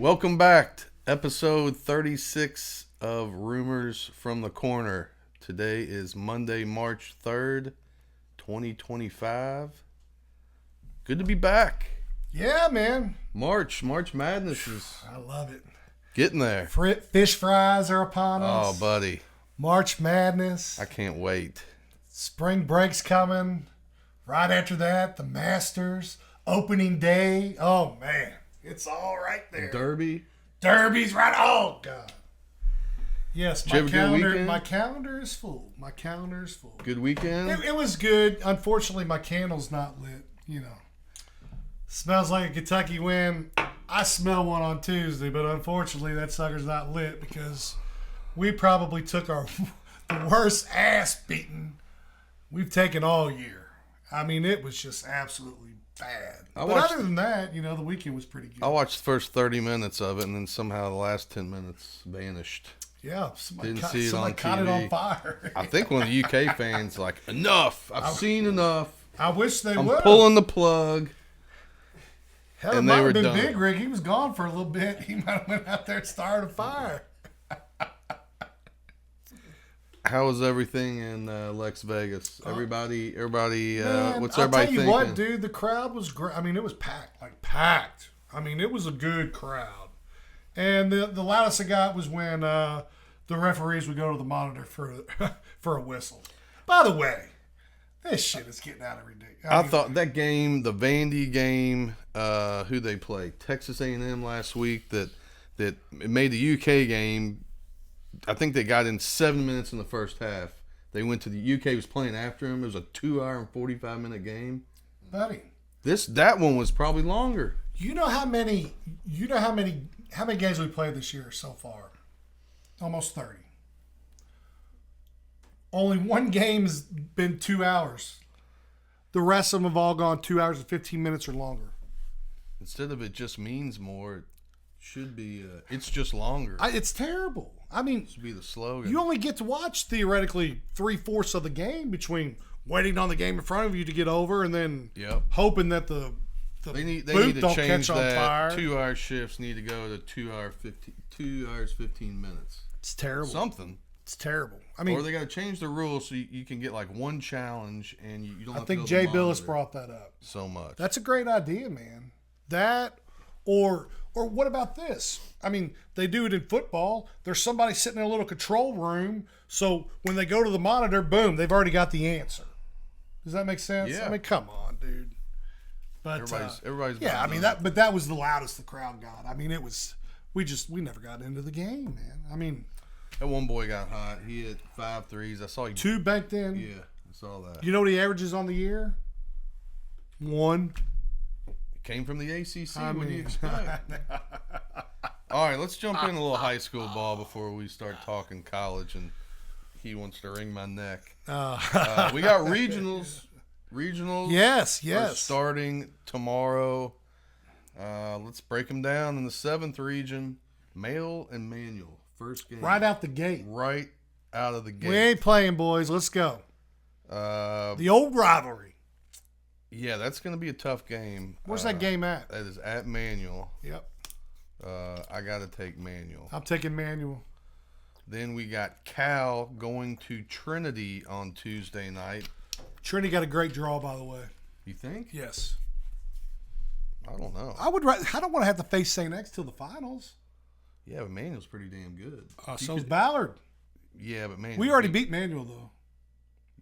Welcome back to episode 36 of Rumors from the Korner. Today is Monday, March 3rd, 2025. Good to be back. Yeah, man. March Madness is I love it. getting there. Fish fries are upon us. Oh, buddy. March Madness. I can't wait. Spring break's coming. Right after that, the Masters. Opening day. Oh, man. It's all right there. Derby. Derby's right. Oh, God. Yes, Did you have a good weekend? my calendar is full. Good weekend? It was good. Unfortunately, my candle's not lit. You know. Smells like a Kentucky win. I smell one on Tuesday, but unfortunately that sucker's not lit because we probably took the worst ass beating we've taken all year. I mean, it was just absolutely bad. But other than that, the weekend was pretty good. I watched the first 30 minutes of it, and then somehow the last 10 minutes vanished. Yeah, somebody Didn't caught, see it somebody on caught it TV. on fire. I think one of the UK fans like, enough. I've seen enough. I wish they I'm would. pulling the plug. Hell, it and might they were have been done. Big Rig. He was gone for a little bit. He might have went out there and started a fire. How was everything in Lex Vegas? Everybody, Man, what's I'll everybody tell you thinking? what, dude, the crowd was great. I mean, it was packed. I mean, it was a good crowd. And the loudest I got was when the referees would go to the monitor for a whistle. By the way, this shit is getting out of ridiculous. I thought that game, the Vandy game, who they played, Texas A&M last week, that made the UK game. I think they got in 7 minutes in the first half. They went to the UK was playing after them. It was a 2-hour and 45-minute game. Buddy, That one was probably longer. how many games we played this year so far? Almost 30. Only one game's been 2 hours. The rest of them have all gone 2 hours and 15 minutes or longer. Instead of it just means more, it should be it's just longer. It's terrible. I mean, This should be the slogan. you only get to watch theoretically 3/4 of the game between waiting on the game in front of you to get over and then Yep. hoping that the They need boot to don't change catch on that. fire. 2-hour shifts need to go to 2 hours 15 minutes. It's terrible. Something. It's terrible. I Or mean, they got to change the rules so you can get like one challenge and you don't. I have think to go to Jay the Billis monitor brought that up. so much. That's a great idea, man. That or what about this? I mean, they do it in football. There's somebody sitting in a little control room, so when they go to the monitor, boom, they've already got the answer. Does that make sense? Yeah. I mean, come on, dude. But everybody's. yeah, I got mean done. that was the loudest the crowd got. I mean, it was we never got into the game, man. I mean, That one boy got hot. He hit 5 threes. I saw him. 2 banked in. Yeah, I saw that. You know what he averages on the year? 1. Came from the ACC. I What do you mean- expect? All right, let's jump in a little high school ball before we start talking college. And he wants to wring my neck. We got regionals. Regionals. Yes, are yes. starting tomorrow. Let's break them down in the 7th region. Male and manual. First game. Right out the gate. Right out of the gate. We ain't playing, boys. Let's go. The old rivalry. Yeah, that's going to be a tough game. Where's that game at? That is at Manual. Yep. I got to take Manual. I'm taking Manual. Then we got Cal going to Trinity on Tuesday night. Trinity got a great draw, by the way. You think? Yes. I don't know. I don't want to have to face St. X till the finals. Yeah, but Manual's pretty damn good. So's Ballard. Yeah, but Manual. We already beat Manual, though.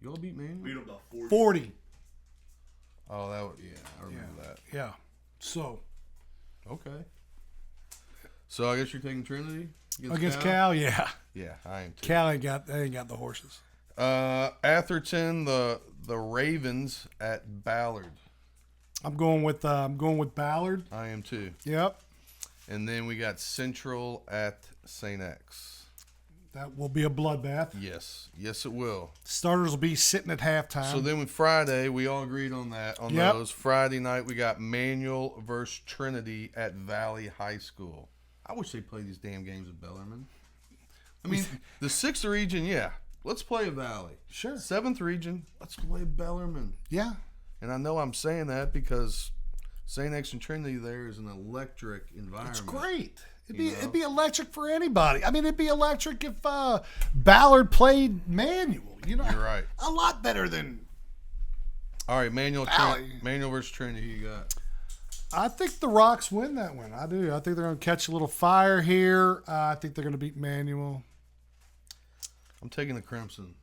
You all beat Manual? Beat them about 40. Oh, I remember that. Yeah. So. Okay. So I guess you're taking Trinity Against Cal? Yeah. Yeah, I am too. Cal ain't got the horses. Atherton, the Ravens at Ballard. I'm going with Ballard. I am too. Yep. And then we got Central at St. X. That will be a bloodbath. Yes. Yes, it will. Starters will be sitting at halftime. So then with Friday, we all agreed on that. On Yep. those. Friday night, we got Manual versus Trinity at Valley High School. I wish they played these damn games at Bellarmine. I mean, the 6th region, yeah. Let's play a Valley. Sure. 7th region, let's play Bellarmine. Yeah. And I know I'm saying that because St. X and Trinity there is an electric environment. It's great. It'd be electric for anybody. I mean, it'd be electric if Ballard played Manual. You know, You're right. A lot better than. All right, Manual versus Trinity. Who you got? I think the Rocks win that one. I do. I think they're going to catch a little fire here. I think they're going to beat Manual. I'm taking the Crimson.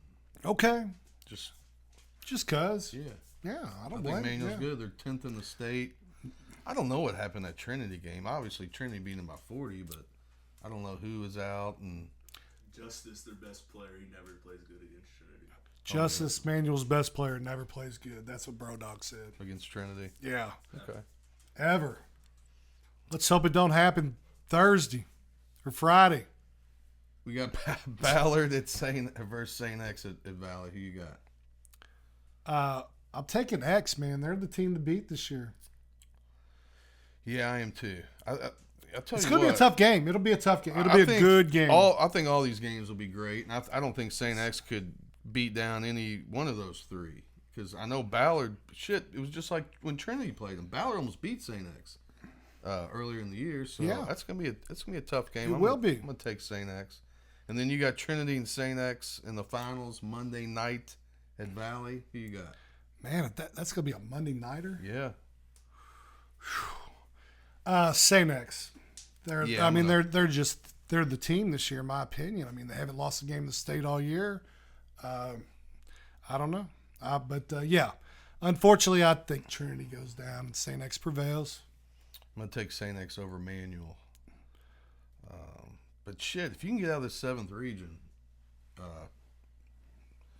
Okay. Just cause. Yeah. Yeah, I don't think blame you. Manual's good. They're 10th in the state. I don't know what happened at Trinity game. Obviously, Trinity beat them by 40, but I don't know who was out. And Justice, their best player, he never plays good against Trinity. Justice, Manual's best player, never plays good. That's what Brodog said. Against Trinity. Yeah. Okay. Ever. Let's hope it don't happen Thursday or Friday. We got Ballard versus St. X at Valley. Who you got? I'm taking X, man. They're the team to beat this year. Yeah, I am too. I'll tell It's you going to be a tough game. It'll be a tough game. It'll be a good game. I think all these games will be great. And I don't think St. X could beat down any one of those three. Because I know Ballard, it was just like when Trinity played them. Ballard almost beat St. X earlier in the year. So Yeah. that's gonna be a tough game. It will be. I'm gonna take St. X. And then you got Trinity and St. X in the finals Monday night at Valley. Who you got? Man, that's going to be a Monday nighter. Yeah. St. X. They're the team this year, in my opinion. I mean, they haven't lost a game in the state all year. I don't know. Yeah. Unfortunately, I think Trinity goes down and St. X prevails. I'm going to take St. X over Manual. But shit, if you can get out of the 7th region,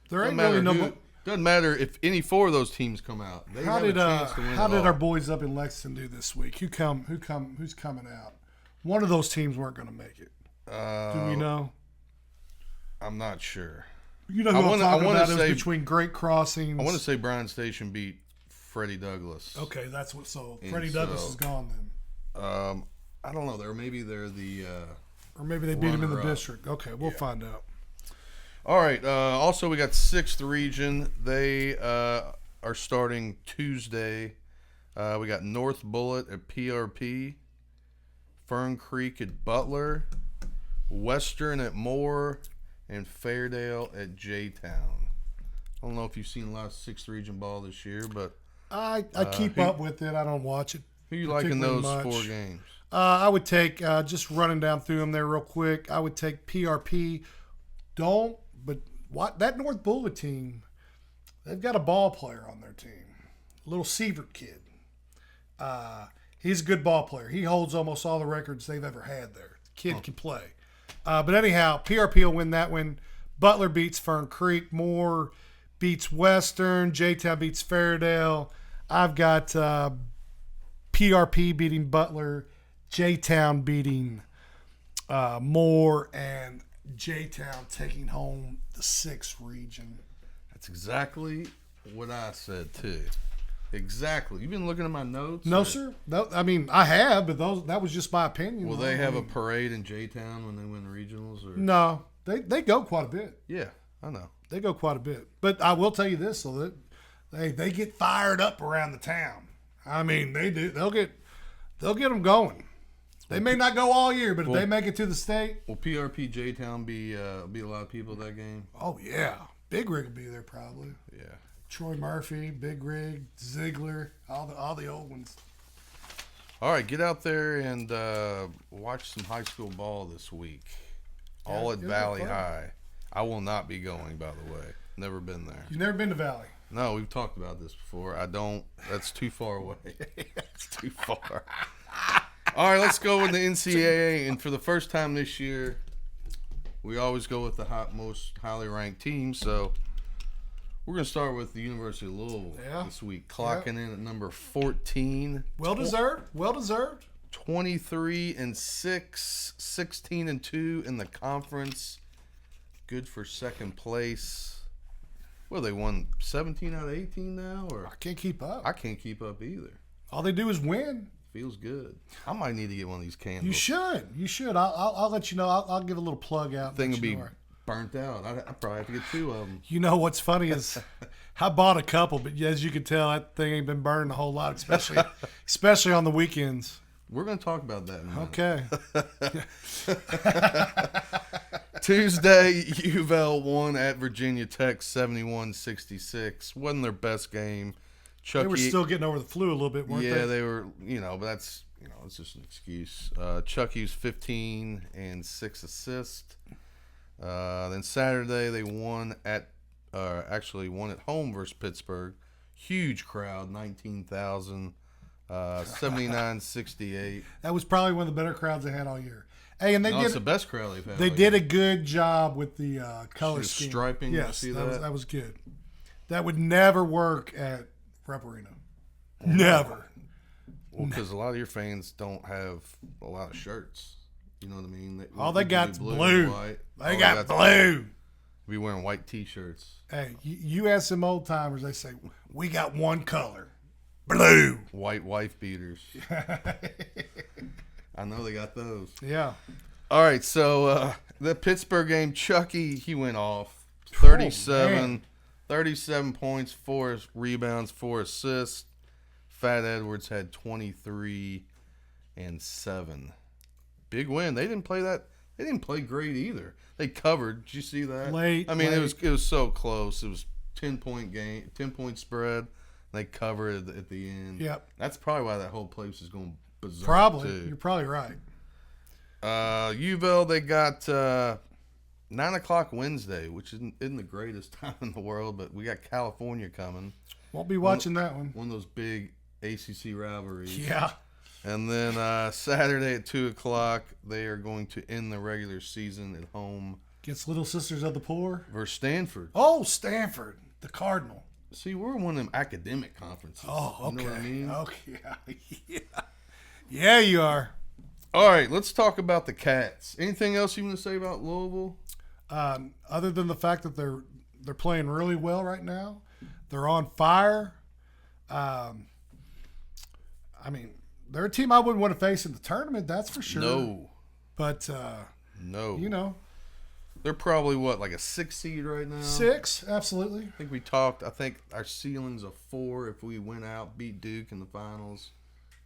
there ain't really no. Doesn't matter if any 4 of those teams come out. They have a chance to win how did all. our boys up in Lexington do this week? Who's coming out? One of those teams weren't going to make it. Do we know? I'm not sure. You know who I'm talking about? It was between Great Crossings. I want to say Bryan Station beat Freddie Douglass. Okay, that's what. So Freddie Douglass is gone then. I don't know. Maybe they're the. Or maybe they beat him in the runner-up. district. Okay, we'll find out. All right. Also, we got 6th region. They are starting Tuesday. We got North Bullitt at PRP, Fern Creek at Butler, Western at Moore, and Fairdale at J-Town. I don't know if you've seen a lot of 6th region ball this year, but I keep up with it. I don't watch it. who you like in those much. 4 games? I would take, just running down through them there real quick, I would take PRP. That North Bullitt team, they've got a ball player on their team. Little Sievert kid. He's a good ball player. He holds almost all the records they've ever had there. The kid can play. But anyhow, PRP will win that one. Butler beats Fern Creek. Moore beats Western. J-Town beats Fairdale. I've got PRP beating Butler. J-Town beating Moore. And J-Town taking home the 6th region. That's exactly what I said, too. Exactly. You've been looking at my notes? No, sir. No, I mean, I have, but that was just my opinion. Will they have a parade in J-Town when they win regionals? Or? No. They go quite a bit. Yeah, I know. They go quite a bit. But I will tell you this, so that they get fired up around the town. I mean, they do. They'll get them going. They may not go all year, but if they make it to the state. Will PRP J-Town be a lot of people that game? Oh, yeah. Big Rig will be there probably. Yeah. Troy Murphy, Big Rig, Ziegler, all the old ones. All right, get out there and watch some high school ball this week. All at Valley High. I will not be going, by the way. Never been there. You've never been to Valley? No, we've talked about this before. I don't. That's too far away. That's too far. All right, let's go with the NCAA. And for the first time this year, we always go with the most highly ranked team. So we're going to start with the University of Louisville this week, clocking in at number 14. Well deserved. 23-6, 16-2 in the conference. Good for second place. Well, they won 17 out of 18 now, or I can't keep up. I can't keep up either. All they do is win. Feels good. I might need to get one of these candles. You should. I'll let you know. I'll give a little plug out. Thing will be burnt out. I probably have to get 2 of them. You know what's funny is I bought a couple, but as you can tell, that thing ain't been burning a whole lot, especially on the weekends. We're going to talk about that in a minute. Okay. Tuesday, UVL won at Virginia Tech 71-66. Wasn't their best game. Chucky, They were still getting over the flu a little bit, weren't they? yeah, they were, but that's, it's just an excuse. Chucky's 15 and 6 assists. Then Saturday, they won at home versus Pittsburgh. Huge crowd, 19,000. 79-68. That was probably one of the better crowds they had all year. Hey, and It's the best crowd they've had. They did a good job with the color scheme. Striping. Yes, you see that? that was good. That would never work at Rep Arena. Never. Well, because a lot of your fans don't have a lot of shirts. You know what I mean? All they got's blue. White. They got blue. Be wearing white T-shirts. Hey, you ask some old timers, they say, we got one color. Blue. White wife beaters. I know they got those. Yeah. All right, so the Pittsburgh game, Chucky, he went off. 37 points, 4 rebounds, 4 assists. Fat Edwards had 23 and 7. Big win. They didn't play that. They didn't play great either. They covered. Did you see that? Late. It was so close. It was 10-point game, 10-point spread. They covered at the end. Yep. That's probably why that whole place is going berserk. Probably. Too. You're probably right. UVille, they got 9 o'clock Wednesday, which isn't the greatest time in the world, but we got California coming. Won't be watching that one. One of those big ACC rivalries. Yeah. And then Saturday at 2 o'clock, they are going to end the regular season at home. Gets Little Sisters of the Poor. Versus Stanford. Oh, Stanford, the Cardinal. See, we're one of them academic conferences. Oh, okay. You know what I mean? Okay. Yeah. Yeah, you are. All right, let's talk about the Cats. Anything else you want to say about Louisville? Other than the fact that they're playing really well right now, they're on fire. They're a team I wouldn't want to face in the tournament, that's for sure. No. But, no. They're probably, like a 6 seed right now? 6, absolutely. I think we talked. I think our ceiling's a 4 if we went out, beat Duke in the finals,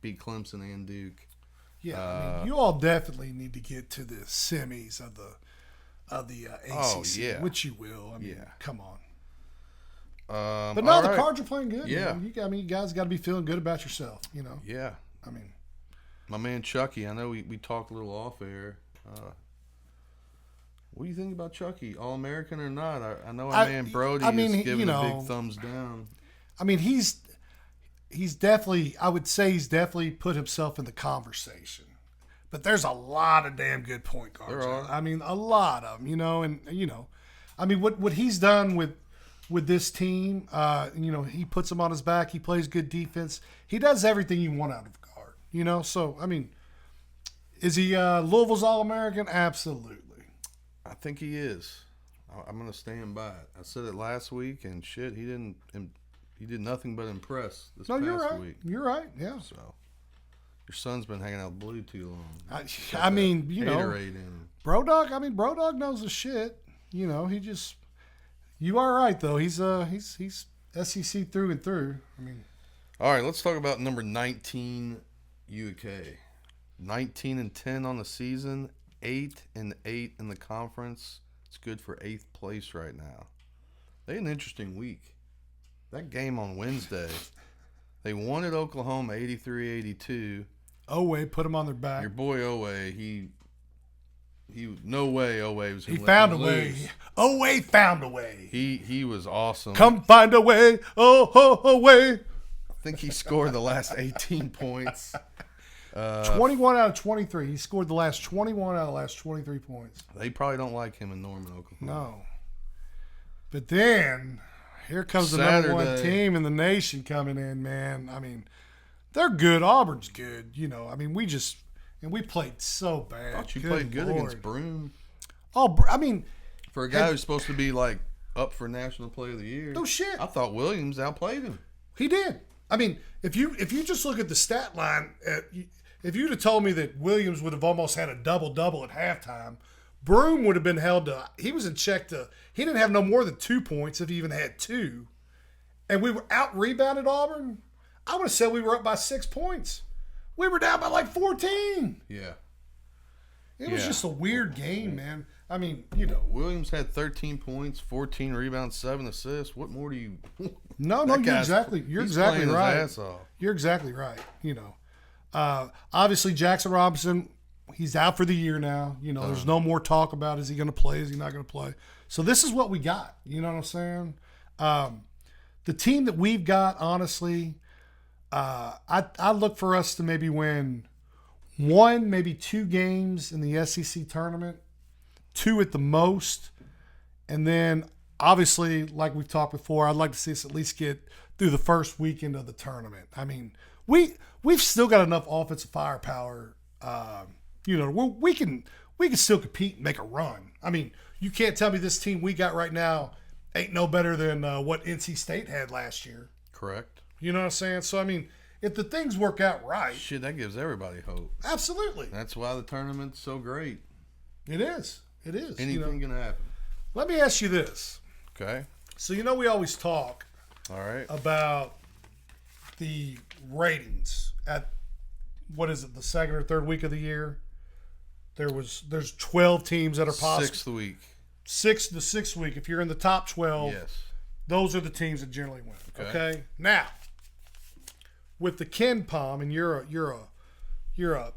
beat Clemson and Duke. Yeah, you all definitely need to get to the semis of the ACC, which you will. Come on. But no, the Cards are playing good. Yeah. Man. You guys got to be feeling good about yourself. Yeah. My man Chucky. I know we talked a little off air. What do you think about Chucky? All-American or not? I know our man Brody is giving a big thumbs down. He's definitely, I would say he's definitely put himself in the conversation. But there's a lot of damn good point guards. There are. A lot of them, what he's done with this team, he puts them on his back. He plays good defense. He does everything you want out of a guard, So, is he Louisville's All-American? Absolutely. I think he is. I'm going to stand by it. I said it last week, and shit, he did nothing but impress this past week. You're right, yeah. So, your son's been hanging out with Blue too long. Brodog knows the shit. You are right though. He's SEC through and through. All right, let's talk about number 19 UK. 19-10 on the season, 8-8 in the conference. It's good for 8th place right now. They had an interesting week. That game on Wednesday, they won at Oklahoma 83-82. Owe put him on their back. Your boy Owe, he no way Owe was going to let found a him way. lose. Owe found a way. He was awesome. Come find a way. Owe. I think he scored the last 18 points. 21 out of 23. He scored the last 21 out of the last 23 points. They probably don't like him in Norman, Oklahoma. No. But then, here comes the number one team in the nation coming in, man. They're good. Auburn's good. We played so bad. I thought you played good against Broome. Oh, for a guy who's supposed to be up for National Player of the Year. No shit. I thought Williams outplayed him. He did. If you just look at the stat line, if you'd have told me that Williams would have almost had a double-double at halftime, Broome would have been held to – he was in check to – he didn't have no more than 2 points if he even had 2. and we were out-rebounded Auburn, I would have said we were up by 6 points. We were down by like 14. Yeah. It was Yeah. just a weird game, man. I mean, Williams had 13 points, 14 rebounds, 7 assists. What more do you? No, That you're guy's- exactly he's right. playing his ass off. You're exactly right. Obviously Jackson Robinson, he's out for the year now. There's no more talk about is he going to play, is he not going to play. So this is what we got. You know what I'm saying? The team that we've got, honestly, I look for us to maybe win 1, maybe 2 games in the SEC tournament, 2 at the most, and then obviously, like we've talked before, I'd like to see us at least get through the first weekend of the tournament. I mean, we've still got enough offensive firepower. We can still compete and make a run. I mean, you can't tell me this team we got right now ain't no better than what NC State had last year. Correct. You know what I'm saying? So I mean, if the things work out right, Shit, that gives everybody hope. absolutely, That's why the tournament's so great. it is. It is. Anything can happen. Let me ask you this. Okay. So we always talk All right. about the ratings at what is it, the second or third week of the year? There's 12 teams that are possible. Sixth week. The sixth week. If you're in the top 12, Yes. those are the teams that generally win. Okay. Okay. Now, with the Ken Palm, and you're a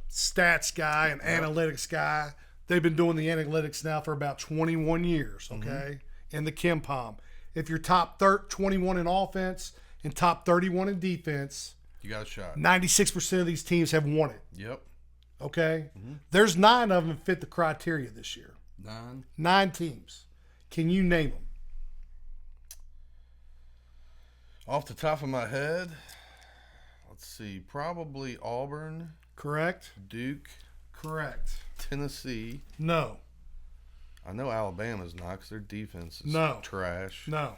stats guy, an analytics guy. They've been doing the analytics now for about 21 years. Okay. In the Ken Palm, if you're top 21 in offense and top 31 in defense, You got a shot. 96% of these teams have won it. Yep. Okay. There's 9 of them fit the criteria this year. 9. 9 teams. Can you name them? Off the top of my head, let's see. Probably Auburn, Correct. Duke, Correct. Tennessee. No. I know Alabama's not because their defense is No. trash. No.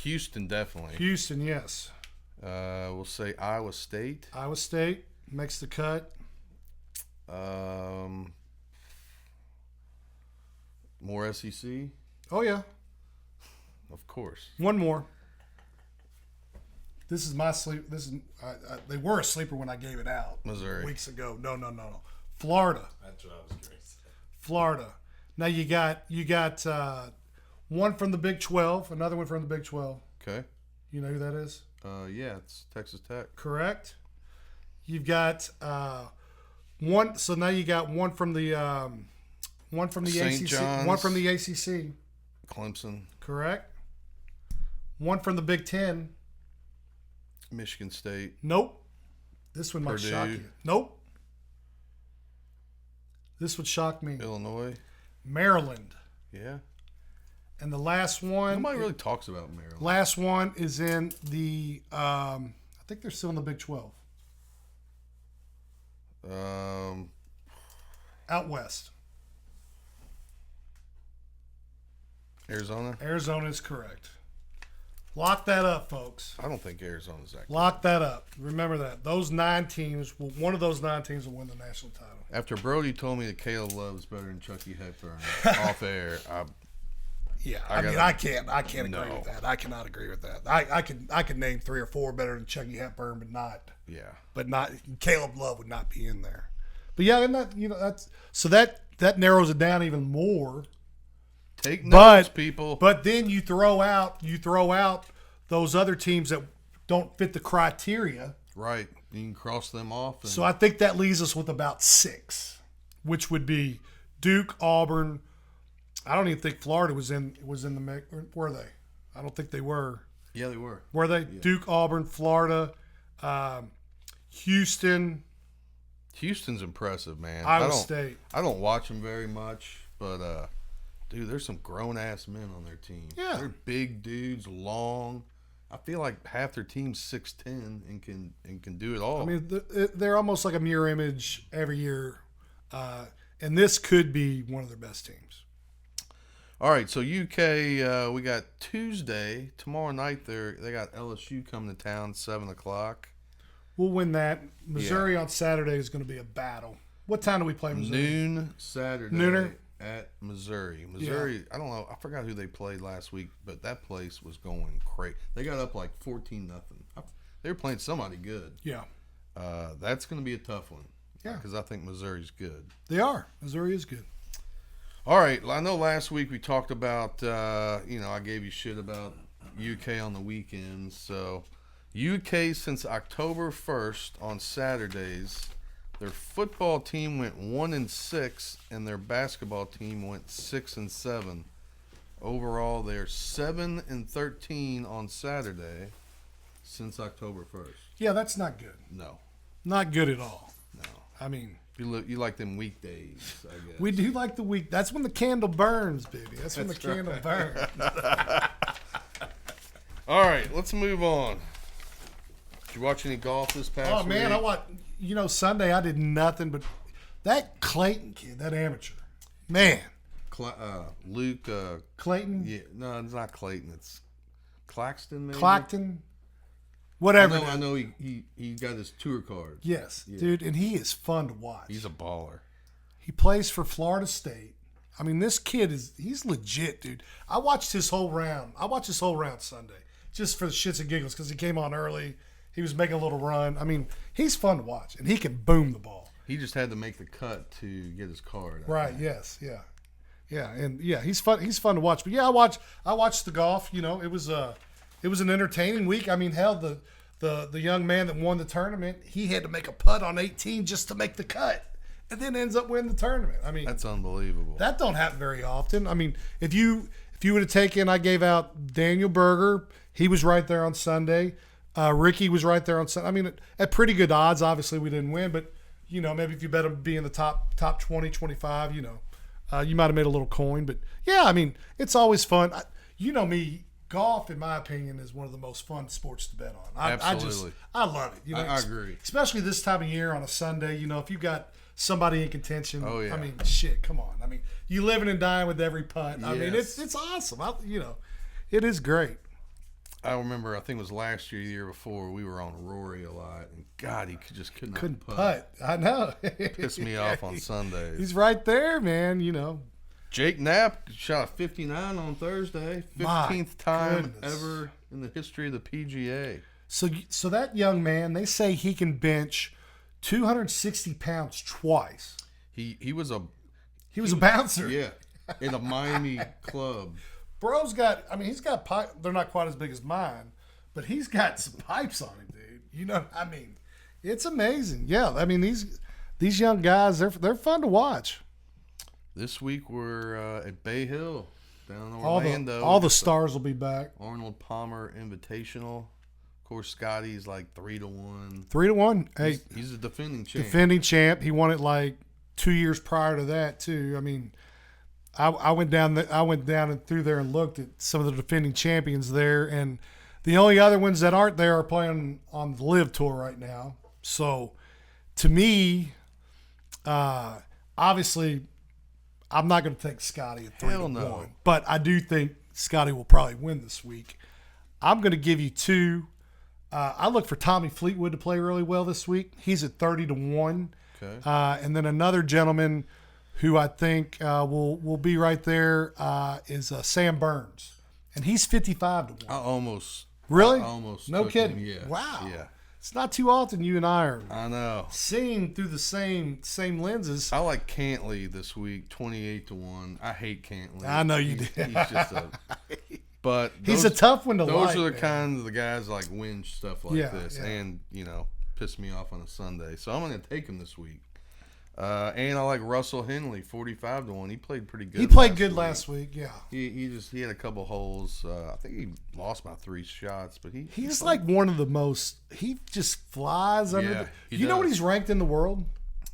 Houston definitely. Houston, yes. We'll say Iowa State. Iowa State makes the cut. More SEC, Oh yeah. of course. One more. This is my sleep. They were a sleeper when I gave it out Missouri. weeks ago. No. Florida. That's what I was going to say. Florida. Now you got one from the Big 12, another one from the Big 12. Okay. You know who that is? Yeah, it's Texas Tech. Correct. You've got one. So now you got one from the St. ACC. John's. One from the ACC. Clemson, Correct. One from the Big 10. Michigan State. Nope. This one might Purdue. shock you. Nope. This would shock me. Illinois. Maryland. Yeah. And the last one. Nobody really talks about Maryland. Last one is in the. I think they're still in the Big 12. Out west. Arizona. Arizona is correct. Lock that up, folks. I don't think Arizona's that good. Lock that up. Remember that. Those 9 teams, one of those 9 teams will win the national title. After Brody told me that Caleb Love is better than Chucky Hepburn off air, Yeah, I I mean, gotta- I can't agree No. with that. I cannot agree with that. I could name 3 or 4 better than Chucky Hepburn, yeah. but not Caleb Love would not be in there. But yeah, and that's so that narrows it down even more. Take notes, people. But then you throw out those other teams that don't fit the criteria. Right. You can cross them off. And So I think that leaves us with about 6, which would be Duke, Auburn. I don't even think Florida was in the mix. Were they? I don't think they were. yeah, they were. Were they? Yeah. Duke, Auburn, Florida, Houston. Houston's impressive, man. Iowa State. I don't watch them very much, but dude, there's some grown ass men on their team. Yeah. They're big dudes, long. I feel like half their team's 6'10" and can do it all. I mean, they're almost like a mirror image every year, and this could be one of their best teams. All right, so UK, we got Tuesday tomorrow night. They got LSU coming to town 7:00. We'll win that. Missouri on Saturday is going to be a battle. What time do we play Missouri? Noon Saturday. Nooner? at Missouri. Missouri, I don't know. I forgot who they played last week, but that place was going crazy. They got up like 14-0. They were playing somebody good. Yeah. That's going to be a tough one. Yeah. Because I think Missouri's good. They are. Missouri is good. All right. I know last week we talked about, I gave you shit about UK on the weekends. So, UK since October 1st on Saturdays, their football team went 1-6, and their basketball team went 6-7. Overall, they're 7-13 on Saturday since October 1st. Yeah, that's not good. No. Not good at all. No. I mean, you like them weekdays, I guess. we do like the week. That's when the candle burns, baby. That's when the candle burns. All right, let's move on. Did you watch any golf this past week? Oh, man, I watched, Sunday I did nothing but that Clayton kid, that amateur. Man. Luke. Clayton? Yeah, no, it's not Clayton. It's Claxton, maybe? Clacton? Whatever. I know he got his tour card. Yes, Yeah. dude, and he is fun to watch. He's a baller. He plays for Florida State. I mean, this kid he's legit, dude. I watched his whole round. Sunday just for the shits and giggles because he came on early. He was making a little run. I mean, he's fun to watch, and he can boom the ball. He just had to make the cut to get his card. Right, yes, yeah. Yeah, and yeah, he's fun to watch. But yeah, I watched the golf, it was an entertaining week. I mean, hell, the young man that won the tournament, he had to make a putt on 18 just to make the cut. And then ends up winning the tournament. I mean, That's unbelievable. that don't happen very often. I mean, if you would have taken, I gave out Daniel Berger. He was right there on Sunday. Ricky was right there on Sunday. I mean, at pretty good odds. Obviously, we didn't win, but maybe if you bet him be in the top 20, 25, you might have made a little coin. But yeah, I mean, it's always fun. Me. Golf, in my opinion, is one of the most fun sports to bet on. Absolutely. I love it. I agree. Especially this time of year on a Sunday. If you've got somebody in contention. Oh, yeah. I mean, shit, come on. I mean, you living and dying with every putt. I mean, Yes. it's awesome. It is great. I remember, I think it was last year, the year before, we were on Rory a lot, and God, he couldn't putt. I know. Pissed me off on Sundays. He's right there, man. Jake Knapp shot a 59 on Thursday, 15th time goodness. ever in the history of the PGA. So that young man, they say he can bench 260 pounds twice. He was a bouncer. Yeah, in a Miami club. Bro's he's got pipe. They're not quite as big as mine, but he's got some pipes on him, dude. It's amazing. Yeah, I mean these young guys, they're fun to watch. This week we're at Bay Hill down in All Orlando. the stars will be back. Arnold Palmer Invitational. Of course, Scotty's like 3-1. 3-1. Hey, He's a defending champ. defending champ. He won it like 2 years prior to that too. I mean, I went down and through there and looked at some of the defending champions there, and the only other ones that aren't there are playing on the Live Tour right now. So, to me, obviously, I'm not going to take Scotty at 3-1, Hell no. but I do think Scotty will probably win this week. I'm going to give you two. I look for Tommy Fleetwood to play really well this week. He's at 30-1. Okay. And then another gentleman who I think will be right there is Sam Burns, and he's 55-1. I almost No took kidding. him, yeah. Wow. Yeah. It's not too often you and I are I know. seeing through the same lenses. I like Cantley this week, 28-1. I hate Cantley. I know you He's do. He's just a. But He's a tough one to those like. are the man. kinds of the guys like whinge stuff like Yeah, this, yeah. and piss me off on a Sunday. So I'm going to take him this week. And I like Russell Henley, 45-1. He played pretty good. He played good last week. Yeah. He had a couple holes. I think he lost by 3 shots, but He's like one of the most. He just flies under. Yeah, The, he you know what does. he's ranked in the world?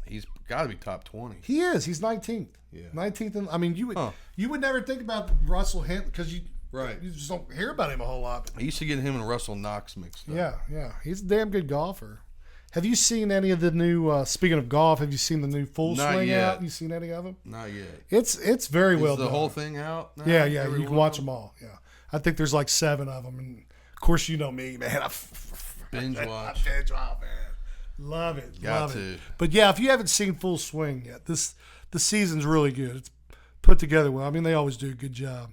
he's got to be top 20. He is. He's 19th. Yeah. 19th. I mean, you Huh. would never think about Russell Henley because you Right. You just don't hear about him a whole lot. I used to get him and Russell Knox mixed up. Yeah. He's a damn good golfer. Have you seen any of the new? Speaking of golf, have you seen the new Full Not Swing yet. out? You seen any of them? Not yet. It's very well Is the done. whole thing out now? Yeah, Every you can one watch of them all. Yeah, I think there's like 7 of them, and of course you know me, man. Binge I watch. binge watch, man. Love it, Got love to. it. But yeah, if you haven't seen Full Swing yet, the season's really good. It's put together well. I mean, they always do a good job,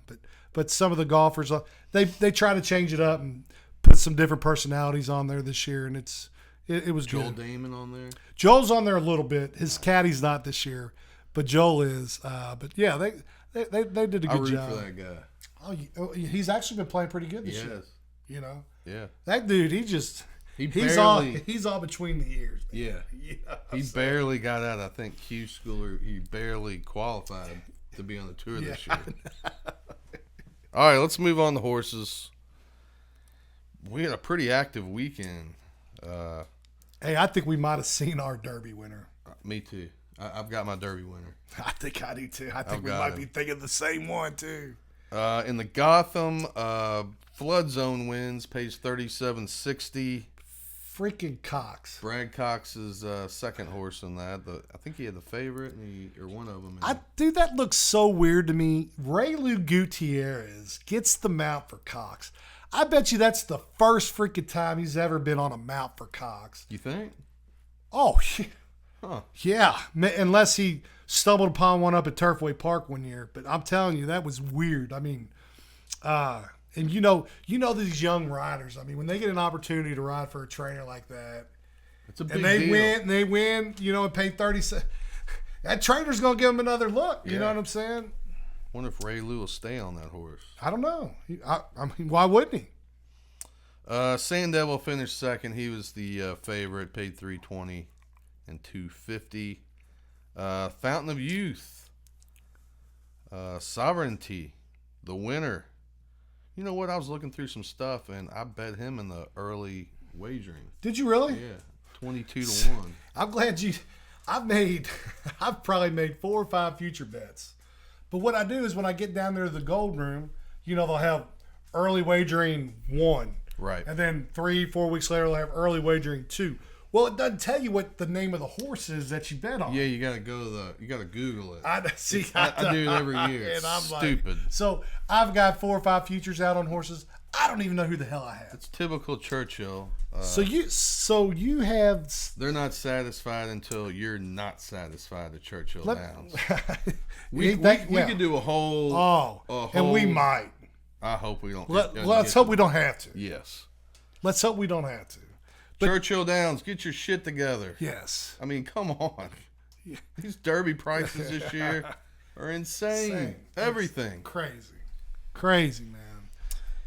but some of the golfers they try to change it up and put some different personalities on there this year, and it was Joel good. Damon on there. Joel's on there a little bit. His caddy's not this year, but Joel is. But yeah, they did a good job. For that guy. He's actually been playing pretty good this Yes. year. You know, Yeah. that dude, he's all between the ears. Man. Yeah. He barely got out. I think Q Schooler. He barely qualified to be on the tour this year. All right, let's move on to horses. We had a pretty active weekend. Hey, I think we might have seen our Derby winner. Me too. I've got my Derby winner. I think I do too. I think I've we got might him. be thinking the same one too. In the Gotham Flood Zone wins, pays $37.60. Freaking Cox. Brad Cox's second horse in that. I think he had the favorite, or one of them. Dude, that looks so weird to me. Raylu Gutierrez gets the mount for Cox. I bet you that's the first freaking time he's ever been on a mount for Cox. You think? Oh, Huh. yeah. Unless he stumbled upon one up at Turfway Park one year. But I'm telling you, that was weird. I mean, and you know these young riders. I mean, when they get an opportunity to ride for a trainer like that, It's a big and they deal. win, and pay 30 cents. That trainer's going to give them another look. You Yeah. know what I'm saying? Wonder if Ray Lou will stay on that horse. I don't know. I mean, why wouldn't he? Sand Devil finished second. He was the favorite. Paid $320 and $250. Fountain of Youth. Sovereignty, the winner. You know what? I was looking through some stuff, and I bet him in the early wagering. Did you really? Yeah, 22-1. I'm glad you. I've probably made 4 or 5 future bets. But what I do is when I get down there to the gold room, they'll have early wagering 1. Right. And then 3-4 weeks later, they'll have early wagering 2. Well, it doesn't tell you what the name of the horse is that you bet on. Yeah, you gotta you gotta Google it. I do it every year. It's And I'm stupid. So I've got 4 or 5 futures out on horses. I don't even know who the hell I have. It's typical Churchill. So you have. They're not satisfied until you're not satisfied at Churchill Downs. We could do a whole. And we might. I hope we don't. Let's hope we don't have to. Yes. Let's hope we don't have to. Churchill Downs, get your shit together. Yes. I mean, come on. These Derby prices this year are insane. Everything. Crazy, man.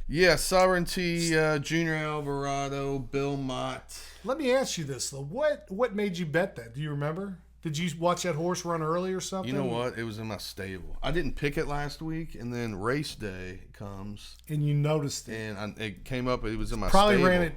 Yeah, Sovereignty, Junior Alvarado, Bill Mott. Let me ask you this, though. What made you bet that? Do you remember? Did you watch that horse run early or something? You know what? It was in my stable. I didn't pick it last week, and then race day comes. And you noticed it. And it came up. It was in my Probably stable. ran it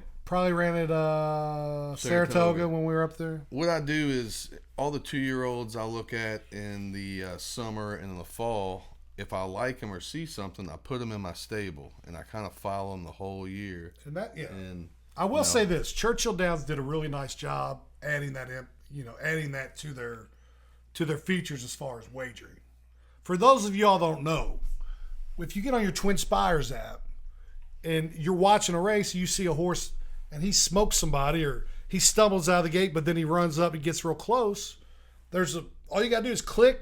Saratoga when we were up there. What I do is all the 2-year-olds I look at in the summer and in the fall. If I like them or see something, I put them in my stable, and I kind of follow them the whole year. And that, yeah. And I will say this: Churchill Downs did a really nice job adding that in. Adding that to their features as far as wagering. For those of y'all don't know, if you get on your Twin Spires app and you're watching a race, you see a horse and he smokes somebody or he stumbles out of the gate, but then he runs up and gets real close. All you gotta do is click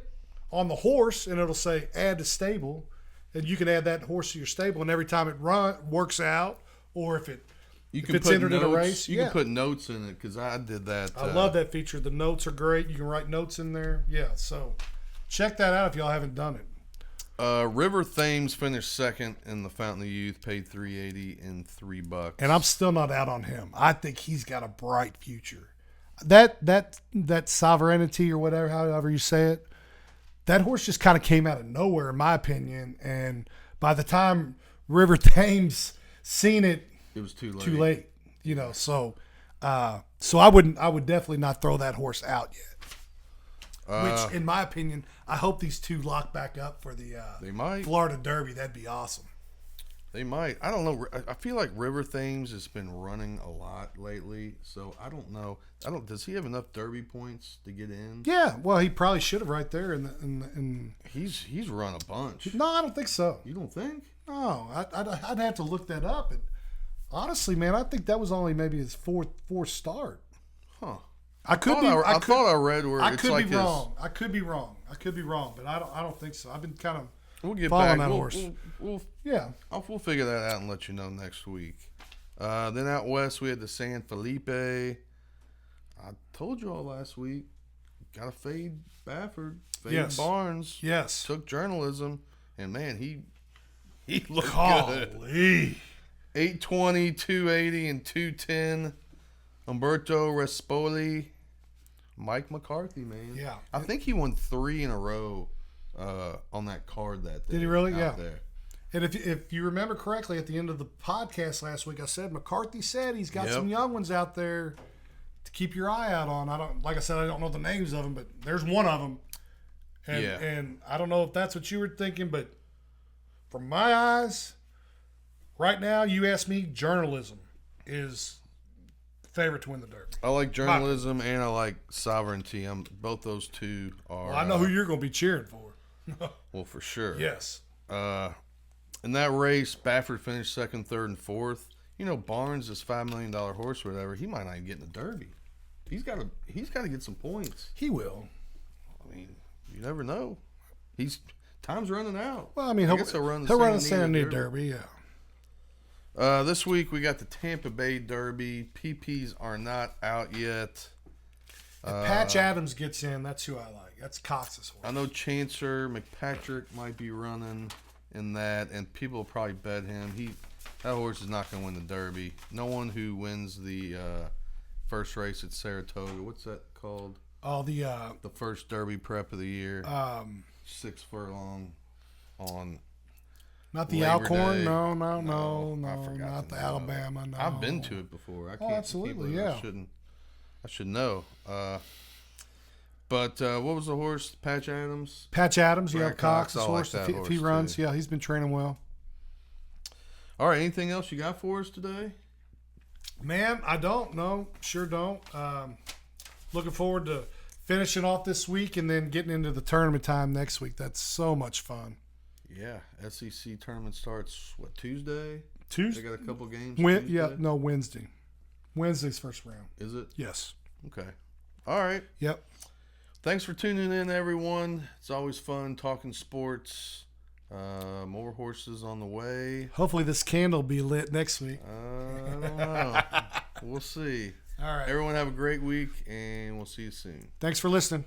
on the horse and it'll say add to stable, and you can add that horse to your stable. And every time it works out, or if it's entered in a race, you can put notes in it because I did that. I love that feature. The notes are great. You can write notes in there. Yeah, so check that out if y'all haven't done it. River Thames finished second in the Fountain of Youth, paid $380 and $3. And I'm still not out on him. I think he's got a bright future. That sovereignty or whatever, however you say it, that horse just kind of came out of nowhere, in my opinion. And by the time River Thames seen it, it was too late. So I would definitely not throw that horse out yet. Which, in my opinion, I hope these two lock back up for the they might. Florida Derby. That'd be awesome. They might. I don't know. I feel like River Thames has been running a lot lately, so I don't know. Does he have enough Derby points to get in? Yeah. Well, he probably should have right there. In he's run a bunch. No, I don't think so. You don't think? No, I'd have to look that up. And honestly, man, I think that was only maybe his fourth start. Huh. I thought I read where I could be wrong. I could be wrong. I could be wrong, but I don't think so. I've been kind of We'll get following back. that We'll, horse. yeah. We'll figure that out and let you know next week. Then out west, we had the San Felipe. I told you all last week, got to fade Baffert. Fade Barnes. Yes. Took journalism. And, man, he looked good. 820, 280, and 210. Umberto Respoli. Mike McCarthy, man. Yeah. I think he won 3 in a row on that card that day. Did he really? Out Yeah. There. And if you remember correctly, at the end of the podcast last week, I said McCarthy said he's got Yep. some young ones out there to keep your eye out on. I don't know the names of them, but there's one of them. And, and I don't know if that's what you were thinking, but from my eyes, right now, you ask me, journalism is favorite to win the Derby. I like journalism and I like sovereignty. Both those two are. Well, I know who you're going to be cheering for. Well, for sure. Yes. In that race, Baffert finished second, third, and fourth. You know, Barnes, this $5 million horse or whatever, he might not even get in the Derby. He's got to get some points. He will. I mean, you never know. Time's running out. Well, I mean, he'll run the Santa Anita Derby, yeah. This week we got the Tampa Bay Derby. PPs are not out yet. If Patch Adams gets in, that's who I like. That's Cox's horse. I know Chancer McPatrick might be running in that, and people will probably bet him. That horse is not going to win the Derby. No one who wins the first race at Saratoga. What's that called? Oh, the first Derby prep of the year. 6 furlong on. Not the Labor Alcorn, Day. no, I forgot not the the name of it. Alabama, no. I've been to it before. I can't absolutely, keep it. yeah. I should know. But what was the horse? Patch Adams. Patch Adams, yeah, Brad Cox's Cox, I like horse. that If he horse, runs, too. yeah, he's been training well. All right. Anything else you got for us today? Man, I don't. No, sure don't. Looking forward to finishing off this week and then getting into the tournament time next week. That's so much fun. Yeah, SEC tournament starts Tuesday. Tuesday. They got a couple games. Wednesday. Wednesday's first round. Is it? Yes. Okay. All right. Yep. Thanks for tuning in, everyone. It's always fun talking sports. More horses on the way. Hopefully this candle will be lit next week. I don't know. We'll see. All right. Everyone have a great week, and we'll see you soon. Thanks for listening.